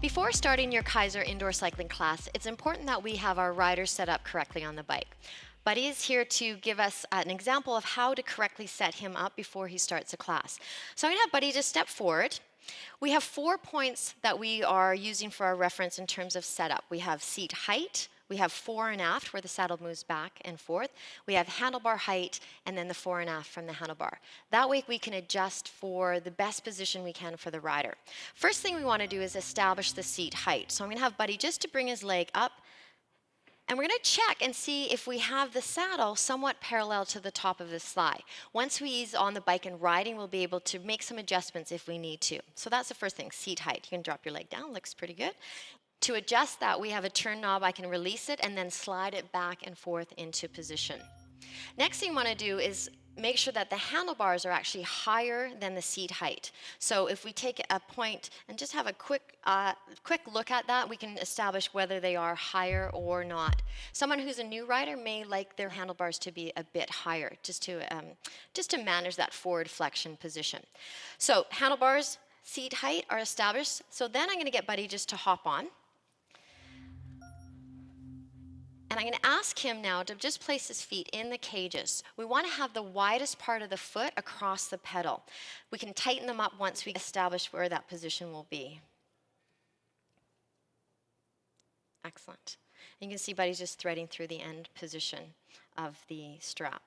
Before starting your Kaiser indoor cycling class, it's important that we have our rider set up correctly on the bike. Buddy is here to give us an example of how to correctly set him up before he starts a class. So I'm going to have Buddy just step forward. We have 4 points that we are using for our reference in terms of setup. We have seat height, we have fore and aft where the saddle moves back and forth, we have handlebar height, and then the fore and aft from the handlebar. That way we can adjust for the best position we can for the rider. First thing we want to do is establish the seat height. So I'm going to have Buddy just to bring his leg up, and we're going to check and see if we have the saddle somewhat parallel to the top of the slide. Once we ease on the bike and riding, we'll be able to make some adjustments if we need to. So that's the first thing, seat height. You can drop your leg down, looks pretty good. To adjust that, we have a turn knob. I can release it and then slide it back and forth into position. Next thing you want to do is make sure that the handlebars are actually higher than the seat height. So if we take a point and just have a quick look at that, we can establish whether they are higher or not. Someone who's a new rider may like their handlebars to be a bit higher, just to manage that forward flexion position. So handlebars, seat height are established. So then I'm going to get Buddy just to hop on. And I'm going to ask him now to just place his feet in the cages. We want to have the widest part of the foot across the pedal. We can tighten them up once we establish where that position will be. Excellent. And you can see Buddy's just threading through the end position of the strap.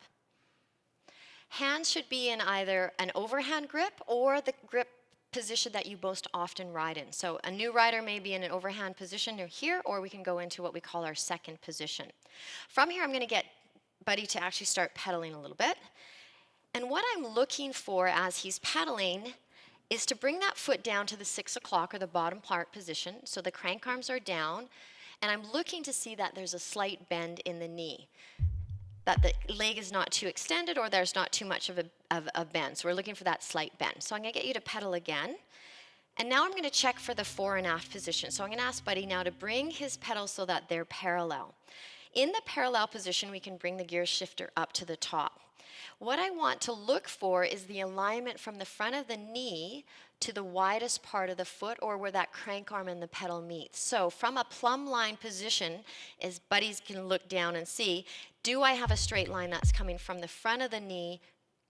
Hands should be in either an overhand grip or the grip position that you most often ride in. So a new rider may be in an overhand position here, or we can go into what we call our second position. From here, I'm going to get Buddy to actually start pedaling a little bit. And what I'm looking for as he's pedaling is to bring that foot down to the 6 o'clock or the bottom part position. So the crank arms are down, and I'm looking to see that there's a slight bend in the knee, that the leg is not too extended or there's not too much of a bend. So we're looking for that slight bend. So I'm going to get you to pedal again. And now I'm going to check for the fore and aft position. So I'm going to ask Buddy now to bring his pedals so that they're parallel. In the parallel position, we can bring the gear shifter up to the top. What I want to look for is the alignment from the front of the knee to the widest part of the foot, or where that crank arm and the pedal meet. So from a plumb line position, as Buddies can look down and see, do I have a straight line that's coming from the front of the knee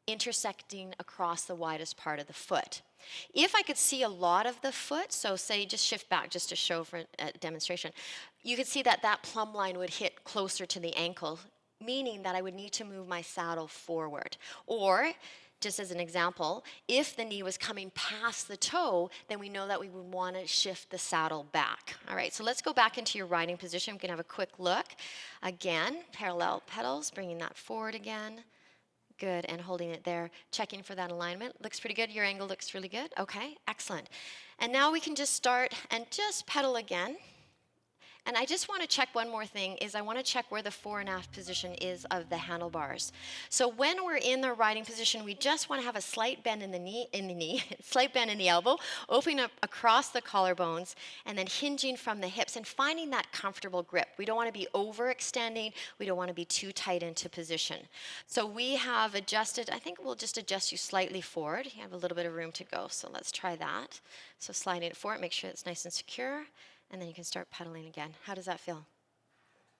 intersecting across the widest part of the foot? If I could see a lot of the foot, so say just shift back just to show for a demonstration, you could see that that plumb line would hit closer to the ankle, meaning that I would need to move my saddle forward. Or, just as an example, if the knee was coming past the toe, then we know that we would want to shift the saddle back. All right, so let's go back into your riding position. We can have a quick look. Again, parallel pedals, bringing that forward again. Good, and holding it there, checking for that alignment. Looks pretty good. Your angle looks really good. Okay, excellent. And now we can just start and just pedal again. And I just want to check one more thing, is I want to check where the fore and aft position is of the handlebars. So when we're in the riding position, we just want to have a slight bend in the knee, slight bend in the elbow, opening up across the collarbones, and then hinging from the hips and finding that comfortable grip. We don't want to be overextending. We don't want to be too tight into position. So we have adjusted, I think we'll just adjust you slightly forward. You have a little bit of room to go, so let's try that. So sliding it forward, make sure it's nice and secure. And then you can start pedaling again. How does that feel?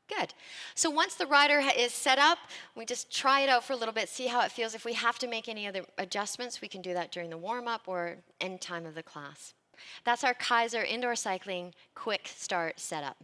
Good. So once the rider is set up, we just try it out for a little bit, see how it feels. If we have to make any other adjustments, we can do that during the warm-up or any time of the class. That's our Kaiser indoor cycling quick start setup.